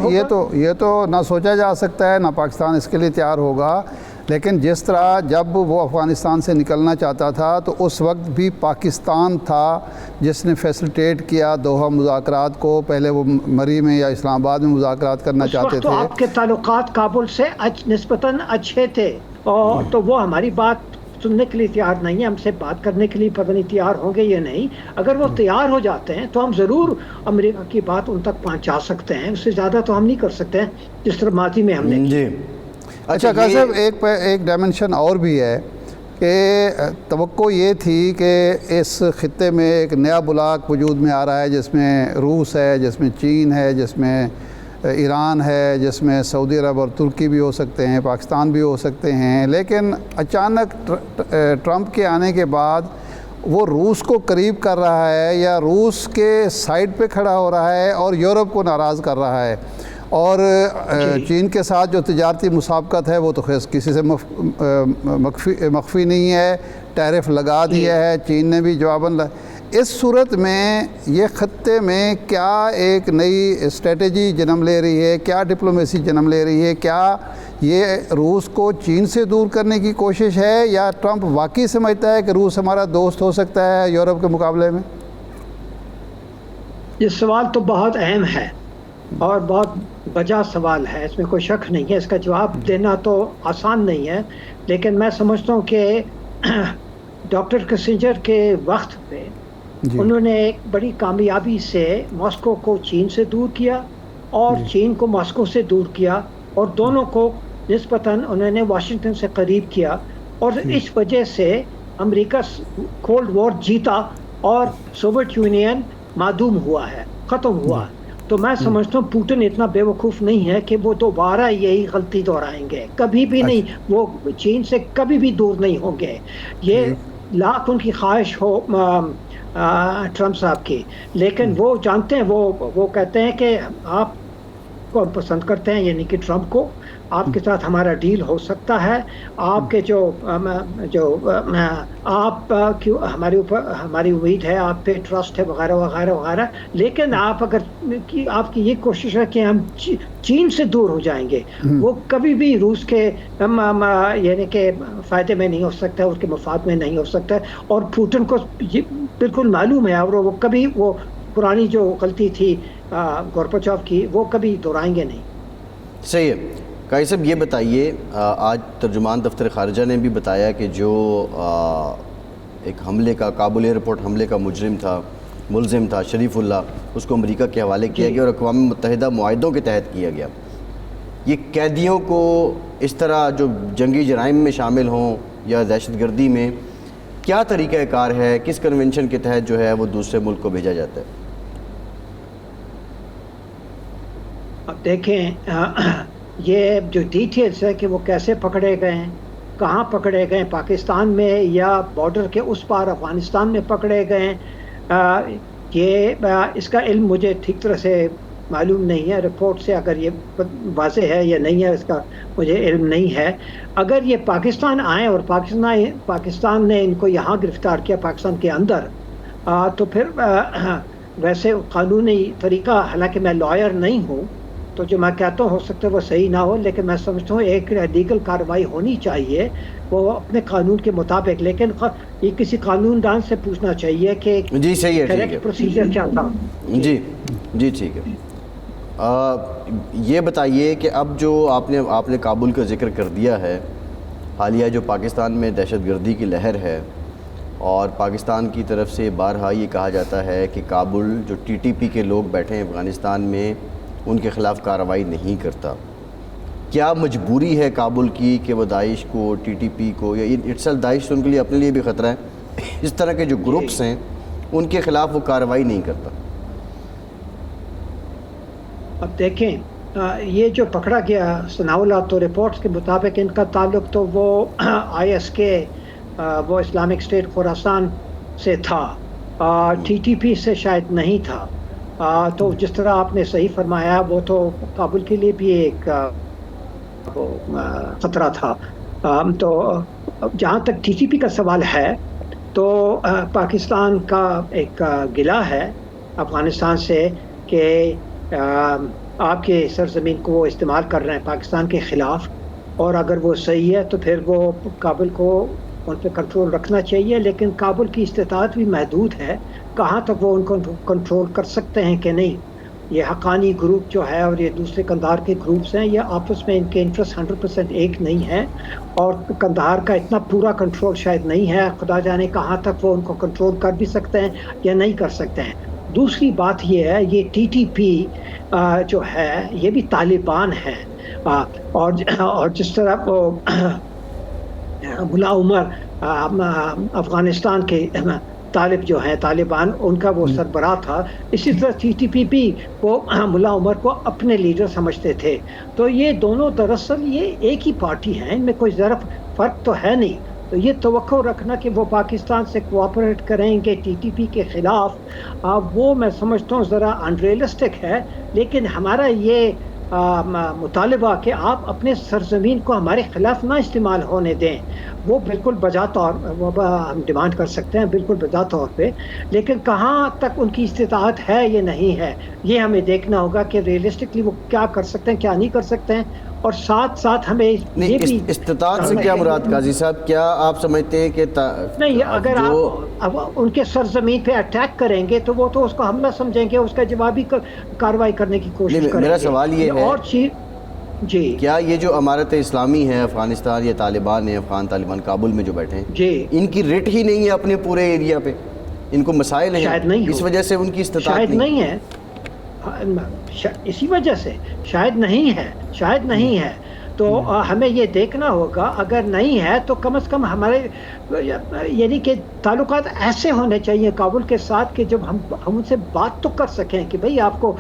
یہ تو نہ سوچا جا سکتا ہے، نہ پاکستان اس کے لیے تیار ہوگا. لیکن جس طرح جب وہ افغانستان سے نکلنا چاہتا تھا تو اس وقت بھی پاکستان تھا جس نے فیسلٹیٹ کیا دوحہ مذاکرات کو. پہلے وہ مری میں یا اسلام آباد میں مذاکرات کرنا چاہتے تھے. تو آپ کے تعلقات کابل سے نسبتاً اچھے تھے، اور تو وہ ہماری بات سننے کے لیے تیار نہیں ہے، ہم سے بات کرنے کے لیے پتہ نہیں تیار ہوں گے یا نہیں. اگر وہ تیار ہو جاتے ہیں تو ہم ضرور امریکہ کی بات ان تک پہنچا سکتے ہیں. اس سے زیادہ تو ہم نہیں کر سکتے ہیں جس طرح ماضی میں ہم نے. جی اچھا صاحب، ایک ڈائمنشن اور بھی ہے کہ توقع یہ تھی کہ اس خطے میں ایک نیا بلاک وجود میں آ رہا ہے جس میں روس ہے، جس میں چین ہے، جس میں ایران ہے، جس میں سعودی عرب اور ترکی بھی ہو سکتے ہیں، پاکستان بھی ہو سکتے ہیں. لیکن اچانک ٹرمپ کے آنے کے بعد وہ روس کو قریب کر رہا ہے یا روس کے سائڈ پہ کھڑا ہو رہا ہے اور یورپ کو ناراض کر رہا ہے. اور چین کے ساتھ جو تجارتی مسابقت ہے وہ تو کسی سے مخفی نہیں ہے، ٹیرف لگا دیا ہے چین نے بھی جواباً. اس صورت میں یہ خطے میں کیا ایک نئی اسٹریٹجی جنم لے رہی ہے؟ کیا ڈپلومیسی جنم لے رہی ہے؟ کیا یہ روس کو چین سے دور کرنے کی کوشش ہے، یا ٹرمپ واقعی سمجھتا ہے کہ روس ہمارا دوست ہو سکتا ہے یورپ کے مقابلے میں؟ یہ سوال تو بہت اہم ہے اور بہت بجا سوال ہے، اس میں کوئی شک نہیں ہے. اس کا جواب دینا تو آسان نہیں ہے، لیکن میں سمجھتا ہوں کہ ڈاکٹر کسنجر کے وقت پہ انہوں نے ایک بڑی کامیابی سے ماسکو کو چین سے دور کیا اور چین کو ماسکو سے دور کیا، اور دونوں کو نسبتاً انہوں نے واشنگٹن سے قریب کیا، اور اس وجہ سے امریکہ کولڈ وار جیتا اور سوویت یونین معدوم ہوا ہے، ختم ہوا. تو میں سمجھتا ہوں پوٹن اتنا بے وقوف نہیں ہے کہ وہ دوبارہ یہی غلطی دہرائیں گے، کبھی بھی نہیں. وہ چین سے کبھی بھی دور نہیں ہوں گے. یہ لاکھ ان کی خواہش ہو ٹرمپ صاحب کی، لیکن وہ جانتے ہیں، وہ کہتے ہیں کہ آپ کو پسند کرتے ہیں، یعنی کہ ٹرمپ کو، آپ کے ساتھ ہمارا ڈیل ہو سکتا ہے، آپ کے جو آپ ہمارے اوپر ہماری امید ہے، آپ پہ ٹرسٹ ہے وغیرہ وغیرہ وغیرہ، لیکن آپ اگر آپ کی یہ کوشش ہے کہ ہم چین سے دور ہو جائیں گے، وہ کبھی بھی روس کے یعنی کہ فائدے میں نہیں ہو سکتا ہے، اس کے مفاد میں نہیں ہو سکتا ہے، اور پوٹن کو بالکل معلوم ہے، اور وہ کبھی وہ پرانی جو غلطی تھی گورباچوف کی وہ کبھی دہرائیں گے نہیں۔ صحیح ہے۔ قاضی صاحب یہ بتائیے، آج ترجمان دفتر خارجہ نے بھی بتایا کہ جو ایک حملے کا کابل ایئرپورٹ حملے کا ملزم تھا شریف اللہ، اس کو امریکہ کے حوالے کیا گیا اور اقوام متحدہ معاہدوں کے تحت کیا گیا۔ یہ قیدیوں کو اس طرح جو جنگی جرائم میں شامل ہوں یا دہشت گردی میں کیا طریقہ کار ہے، کس کنونشن کے تحت جو ہے وہ دوسرے ملک کو بھیجا جاتا ہے؟ اب دیکھیں یہ جو ڈیٹیلز ہے کہ وہ کیسے پکڑے گئے ہیں، کہاں پکڑے گئے، پاکستان میں یا بارڈر کے اس پار افغانستان میں پکڑے گئے ہیں، یہ اس کا علم مجھے ٹھیک طرح سے معلوم نہیں ہے، رپورٹ سے اگر یہ واضح ہے یا نہیں ہے اس کا مجھے علم نہیں ہے۔ اگر یہ پاکستان آئیں اور پاکستان نے ان کو یہاں گرفتار کیا پاکستان کے اندر، تو پھر ویسے قانونی طریقہ، حالانکہ میں لائر نہیں ہوں تو جو میں کہتا ہوں ہو سکتا ہے وہ صحیح نہ ہو، لیکن میں سمجھتا ہوں ایک لیگل کارروائی ہونی چاہیے وہ اپنے قانون کے مطابق، لیکن یہ کسی قانون دان سے پوچھنا چاہیے کہ جی صحیح ہے، ٹھیک ہے، پروسیجر کیا تھا۔ جی ٹھیک ہے۔ یہ بتائیے کہ اب جو آپ نے کابل کا ذکر کر دیا ہے، حالیہ جو پاکستان میں دہشت گردی کی لہر ہے اور پاکستان کی طرف سے بارہا یہ کہا جاتا ہے کہ کابل جو ٹی ٹی پی کے لوگ بیٹھے ہیں افغانستان میں ان کے خلاف کارروائی نہیں کرتا، کیا مجبوری ہے کابل کی کہ وہ داعش کو، ٹی ٹی پی کو، یا اٹسل داعش ان کے لیے اپنے لیے بھی خطرہ ہے، اس طرح کے جو گروپس ہیں ان کے خلاف وہ کارروائی نہیں کرتا؟ اب دیکھیں یہ جو پکڑا گیا ثناء اللہ، تو رپورٹس کے مطابق ان کا تعلق تو وہ آئی ایس کے وہ اسلامک اسٹیٹ خراسان سے تھا، ٹی ٹی پی سے شاید نہیں تھا۔ تو جس طرح آپ نے صحیح فرمایا وہ تو کابل کے لیے بھی ایک خطرہ تھا۔ تو جہاں تک ٹی ٹی پی کا سوال ہے تو پاکستان کا ایک گلہ ہے افغانستان سے کہ آپ کے سرزمین کو وہ استعمال کر رہے ہیں پاکستان کے خلاف، اور اگر وہ صحیح ہے تو پھر وہ کابل کو ان پہ کنٹرول رکھنا چاہیے، لیکن کابل کی استطاعت بھی محدود ہے، کہاں تک وہ ان کو کنٹرول کر سکتے ہیں کہ نہیں۔ یہ حقانی گروپ جو ہے اور یہ دوسرے قندھار کے گروپس ہیں، یہ آپس میں ان کے انٹرسٹ 100% ایک نہیں ہے، اور قندھار کا اتنا پورا کنٹرول شاید نہیں ہے، خدا جانے کہاں تک وہ ان کو کنٹرول کر بھی سکتے ہیں یا نہیں کر سکتے ہیں۔ دوسری بات یہ ہے یہ ٹی ٹی پی جو ہے یہ بھی طالبان ہے، اور جس طرح وہ ملا عمر افغانستان کے طالب جو ہیں طالبان ان کا وہ سربراہ تھا، اسی طرح ٹی ٹی پی بھی وہ ملا عمر کو اپنے لیڈر سمجھتے تھے۔ تو یہ دونوں دراصل یہ ایک ہی پارٹی ہیں، ان میں کوئی ذرا فرق تو ہے نہیں۔ تو یہ توقع رکھنا کہ وہ پاکستان سے کوآپریٹ کریں گے ٹی ٹی پی کے خلاف، وہ میں سمجھتا ہوں ذرا انریلسٹک ہے۔ لیکن ہمارا یہ مطالبہ کہ آپ اپنے سرزمین کو ہمارے خلاف نہ استعمال ہونے دیں، وہ بالکل بجا طور ہم ڈیمانڈ کر سکتے ہیں، بالکل بجا طور پہ، لیکن کہاں تک ان کی استطاعت ہے یہ نہیں ہے، یہ ہمیں دیکھنا ہوگا کہ ریئلسٹکلی وہ کیا کر سکتے ہیں کیا نہیں کر سکتے ہیں۔ اور ساتھ ساتھ ہمیں یہ بھی استطاعت سے کیا مراد قاضی صاحب؟ کیا آپ سمجھتے ہیں کہ نہیں، اگر آپ ان کے سرزمین پہ اٹیک کریں گے تو وہ تو اس کو حملہ سمجھیں گے، اس کا جوابی کارروائی کرنے کی کوشش کریں گے۔ میرا سوال یہ ہے اور چیز جی، کیا یہ جو امارت اسلامی ہے افغانستان یا طالبان ہیں، افغان طالبان کابل میں جو بیٹھے ہیں، جی، ان کی رٹ ہی نہیں ہے اپنے پورے ایریا پہ؟ ان کو مسائل ہیں شاید نہیں، اس وجہ سے ان کی استطاعت شاید نہیں ہے، اسی وجہ سے شاید نہیں ہے۔ تو ہمیں یہ دیکھنا ہوگا، اگر نہیں ہے تو کم از کم ہمارے یعنی کہ تعلقات ایسے ہونے چاہیے کابل کے ساتھ کہ جب ہم ان سے بات تو کر سکیں کہ بھئی آپ کو،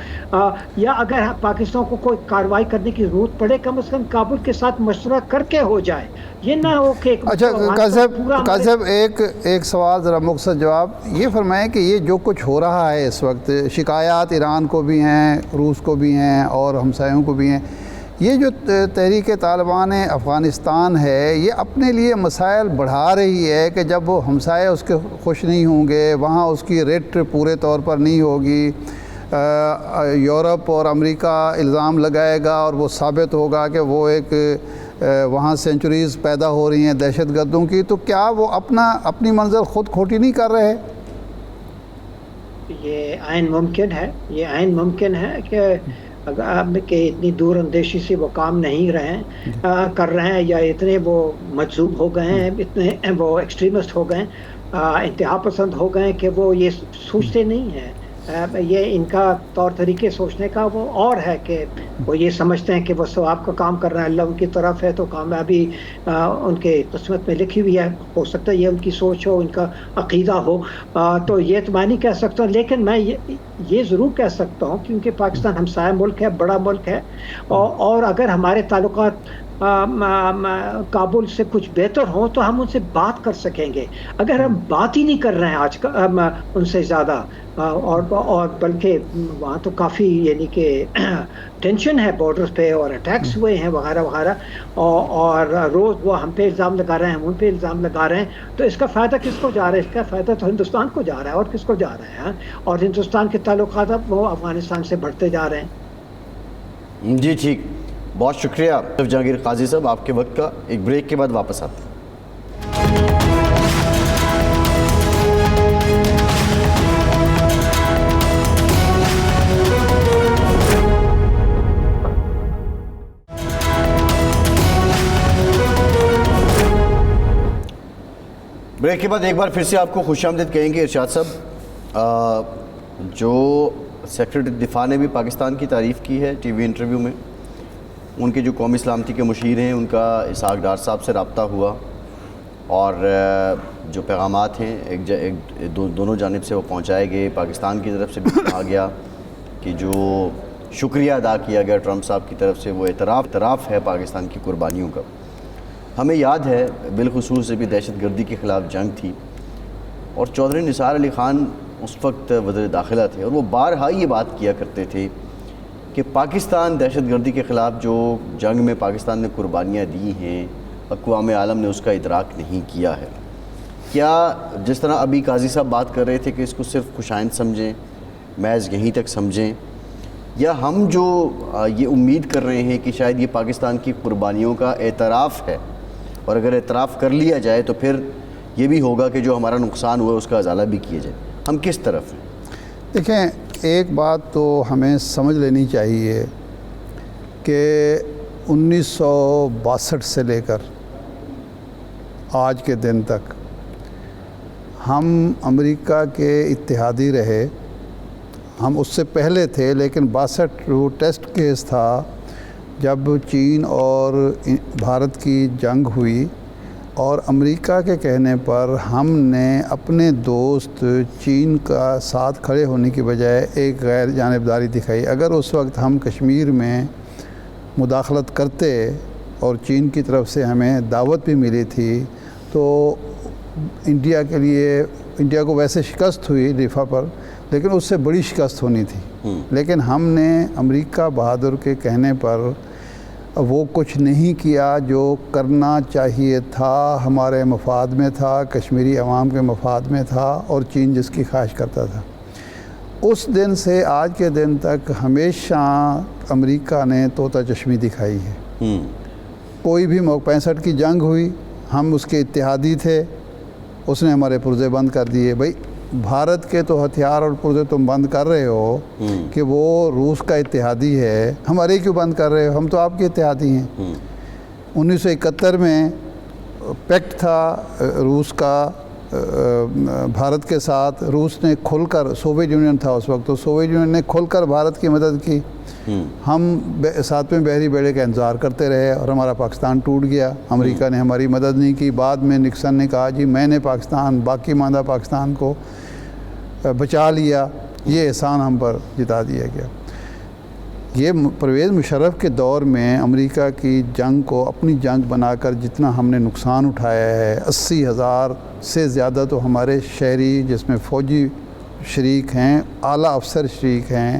یا اگر پاکستان کو کوئی کارروائی کرنے کی ضرورت پڑے کم از کم کابل کے ساتھ مشورہ کر کے ہو جائے، یہ نہ ہو کہ اچھا قاضی صاحب ایک سوال ذرا مختصر جواب یہ فرمائیں کہ یہ جو کچھ ہو رہا ہے اس وقت، شکایات ایران کو بھی ہیں، روس کو بھی ہیں اور ہمسایوں کو بھی ہیں، یہ جو تحریک طالبان افغانستان ہے یہ اپنے لیے مسائل بڑھا رہی ہے کہ جب وہ ہمسائے اس کے خوش نہیں ہوں گے، وہاں اس کی ریٹ پورے طور پر نہیں ہوگی، یورپ اور امریکہ الزام لگائے گا اور وہ ثابت ہوگا کہ وہ ایک وہاں سینچریز پیدا ہو رہی ہیں دہشت گردوں کی، تو کیا وہ اپنی منزل خود کھوٹی نہیں کر رہے؟ یہ عین ممکن ہے کہ اگر کہ اتنی دور اندیشی سے وہ کام نہیں کر رہے ہیں، یا اتنے وہ مجذوب ہو گئے ہیں، اتنے وہ ایکسٹریمسٹ ہو گئے ہیں، انتہا پسند ہو گئے ہیں کہ وہ یہ سوچتے نہیں ہیں. یہ ان کا طور طریقے سوچنے کا وہ اور ہے کہ وہ یہ سمجھتے ہیں کہ وہ ثواب کا کام کر رہے ہیں، اللہ ان کی طرف ہے تو کامیابی ان کے قسمت میں لکھی ہوئی ہے. ہو سکتا ہے یہ ان کی سوچ ہو، ان کا عقیدہ ہو، تو یہ تو میں نہیں کہہ سکتا، لیکن میں یہ ضرور کہہ سکتا ہوں کیونکہ پاکستان ہمسایہ ملک ہے، بڑا ملک ہے، اور اگر ہمارے تعلقات کابل سے کچھ بہتر ہوں تو ہم ان سے بات کر سکیں گے. اگر ہم بات ہی نہیں کر رہے ہیں آج ان سے زیادہ، اور بلکہ وہاں تو کافی یعنی کہ ٹینشن ہے بارڈرز پہ، اور اٹیکس ہوئے ہیں وغیرہ وغیرہ، اور روز وہ ہم پہ الزام لگا رہے ہیں، ہم ان پہ الزام لگا رہے ہیں، تو اس کا فائدہ کس کو جا رہا ہے؟ اس کا فائدہ تو ہندوستان کو جا رہا ہے، اور کس کو جا رہا ہے؟ اور ہندوستان کے تعلقات اب وہ افغانستان سے بڑھتے جا رہے ہیں. جی ٹھیک، بہت شکریہ جہانگیر قاضی صاحب آپ کے وقت کا. ایک بریک کے بعد واپس آتے ہیں. بریک کے بعد ایک بار پھر سے آپ کو خوش آمدید کہیں گے. ارشاد صاحب، جو سیکرٹری دفاع نے بھی پاکستان کی تعریف کی ہے ٹی وی انٹرویو میں، ان کے جو قومی سلامتی کے مشیر ہیں ان کا اسحاق ڈار صاحب سے رابطہ ہوا، اور جو پیغامات ہیں دونوں جانب سے وہ پہنچائے گئے. پاکستان کی طرف سے بھی کہا گیا کہ جو شکریہ ادا کیا گیا ٹرمپ صاحب کی طرف سے، وہ اعتراف ہے پاکستان کی قربانیوں کا. ہمیں یاد ہے بالخصوص بھی دہشت گردی کے خلاف جنگ تھی، اور چودھری نثار علی خان اس وقت وزیر داخلہ تھے، اور وہ بارہا یہ بات کیا کرتے تھے کہ پاکستان دہشت گردی کے خلاف جو جنگ میں پاکستان نے قربانیاں دی ہیں، اقوام عالم نے اس کا ادراک نہیں کیا ہے. کیا جس طرح ابھی قاضی صاحب بات کر رہے تھے کہ اس کو صرف خوشائند سمجھیں، محض یہیں تک سمجھیں، یا ہم جو یہ امید کر رہے ہیں کہ شاید یہ پاکستان کی قربانیوں کا اعتراف ہے، اور اگر اعتراف کر لیا جائے تو پھر یہ بھی ہوگا کہ جو ہمارا نقصان ہوا ہے اس کا ازالہ بھی کیا جائے، ہم کس طرف ہیں؟ دیکھیں، ایک بات تو ہمیں سمجھ لینی چاہیے کہ 1962 سے لے کر آج کے دن تک ہم امریکہ کے اتحادی رہے. ہم اس سے پہلے تھے، لیکن 62 وہ ٹیسٹ کیس تھا جب چین اور بھارت کی جنگ ہوئی، اور امریکہ کے کہنے پر ہم نے اپنے دوست چین کا ساتھ کھڑے ہونے کی بجائے ایک غیر جانبداری دکھائی. اگر اس وقت ہم کشمیر میں مداخلت کرتے اور چین کی طرف سے ہمیں دعوت بھی ملی تھی، تو انڈیا کو ویسے شکست ہوئی دفاع پر، لیکن اس سے بڑی شکست ہونی تھی. لیکن ہم نے امریکہ بہادر کے کہنے پر وہ کچھ نہیں کیا جو کرنا چاہیے تھا، ہمارے مفاد میں تھا، کشمیری عوام کے مفاد میں تھا، اور چین جس کی خواہش کرتا تھا. اس دن سے آج کے دن تک ہمیشہ امریکہ نے طوطا چشمی دکھائی ہے. کوئی بھی 65 کی جنگ ہوئی، ہم اس کے اتحادی تھے، اس نے ہمارے پرزے بند کر دیے. بھائی بھارت کے تو ہتھیار اور پرزے تم بند کر رہے ہو کہ وہ روس کا اتحادی ہے، ہمارے کیوں بند کر رہے ہو؟ ہم تو آپ کے اتحادی ہیں. 1971 میں پیکٹ تھا روس کا بھارت کے ساتھ. روس نے کھل کر، سوویت یونین تھا اس وقت، تو سوویت یونین نے کھل کر بھارت کی مدد کی. ہم 7ویں بحری بیڑے کا انتظار کرتے رہے اور ہمارا پاکستان ٹوٹ گیا. امریکہ نے ہماری مدد نہیں کی. بعد میں نکسن نے کہا جی میں نے باقی ماندہ پاکستان کو بچا لیا، یہ احسان ہم پر جتا دیا گیا. یہ پرویز مشرف کے دور میں امریکہ کی جنگ کو اپنی جنگ بنا کر جتنا ہم نے نقصان اٹھایا ہے، 80,000 سے زیادہ تو ہمارے شہری، جس میں فوجی شریک ہیں، اعلیٰ افسر شریک ہیں،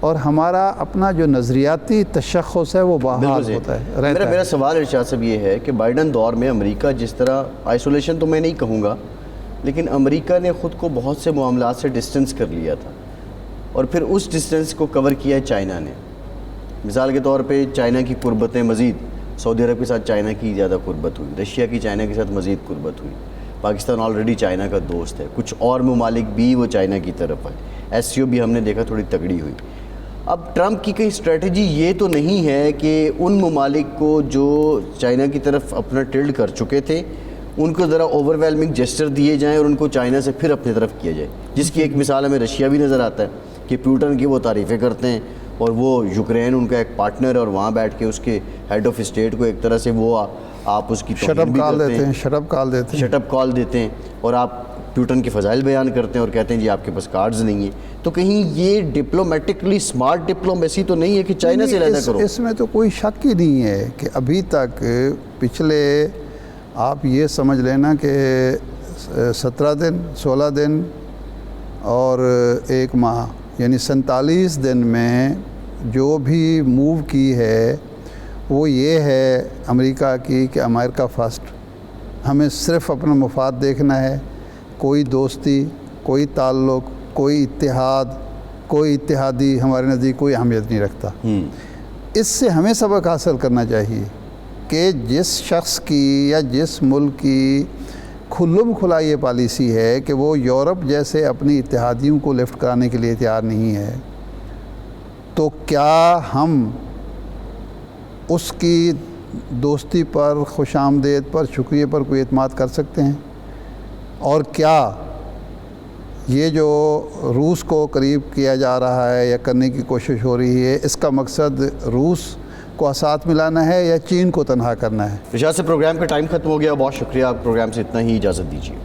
اور ہمارا اپنا جو نظریاتی تشخص ہے وہ بالکل بحال صحیح۔ ہوتا ہے رہتا میرا ہے۔ سوال ارشاد صاحب یہ ہے کہ بائیڈن دور میں امریکہ جس طرح آئسولیشن تو میں نہیں کہوں گا، لیکن امریکہ نے خود کو بہت سے معاملات سے ڈسٹنس کر لیا تھا، اور پھر اس ڈسٹنس کو کور کیا ہے چائنا نے۔ مثال کے طور پہ چائنا کی قربتیں مزید، سعودی عرب کے ساتھ چائنا کی زیادہ قربت ہوئی، رشیا کی چائنا کے ساتھ مزید قربت ہوئی، پاکستان آلریڈی چائنا کا دوست ہے، کچھ اور ممالک بھی وہ چائنا کی طرف آئے، ایس سی او بھی ہم نے دیکھا تھوڑی تگڑی ہوئی۔ اب ٹرمپ کی کہیں اسٹریٹجی یہ تو نہیں ہے کہ ان ممالک کو جو چائنا کی طرف اپنا ٹلڈ کر چکے تھے ان کو ذرا اوور ویلمنگ جیسچر دیے جائیں اور ان کو چائنا سے پھر اپنی طرف کیا جائے، جس کی ایک مثال ہمیں رشیا بھی نظر آتا ہے کہ پیوٹن کی وہ تعریفیں کرتے ہیں اور وہ یوکرین ان کا ایک پارٹنر ہے، اور وہاں بیٹھ کے اس کے ہیڈ آف اسٹیٹ کو ایک طرح سے وہ آپ اس کی شٹ اپ کال دیتے ہیں، شٹ اپ کال دیتے ہیں، اور آپ پیوٹن کے فضائل بیان کرتے ہیں اور کہتے ہیں جی آپ کے پاس کارڈز نہیں ہیں۔ تو کہیں یہ ڈپلومیٹکلی سمارٹ ڈپلومیسی تو نہیں ہے کہ چائنا سے علیحدہ کرو؟ اس میں تو کوئی شک ہی نہیں ہے کہ ابھی تک پچھلے آپ یہ سمجھ لینا کہ 17 دن 16 دن اور 1 ماہ یعنی 47 دن میں جو بھی موو کی ہے وہ یہ ہے امریکہ کی کہ امریکہ فرسٹ، ہمیں صرف اپنا مفاد دیکھنا ہے، کوئی دوستی، کوئی تعلق، کوئی اتحاد، کوئی اتحادی ہمارے نزدیک کوئی اہمیت نہیں رکھتا۔ اس سے ہمیں سبق حاصل کرنا چاہیے کہ جس شخص کی یا جس ملک کی کھلم کھلا یہ پالیسی ہے کہ وہ یورپ جیسے اپنی اتحادیوں کو لفٹ کرانے کے لیے تیار نہیں ہے، تو کیا ہم اس کی دوستی پر، خوش آمدید پر، شکریہ پر کوئی اعتماد کر سکتے ہیں؟ اور کیا یہ جو روس کو قریب کیا جا رہا ہے یا کرنے کی کوشش ہو رہی ہے، اس کا مقصد روس کو ساتھ ملانا ہے یا چین کو تنہا کرنا ہے؟ ارشاد سے پروگرام کا ٹائم ختم ہو گیا، بہت شکریہ، آپ پروگرام سے اتنا ہی اجازت دیجیے۔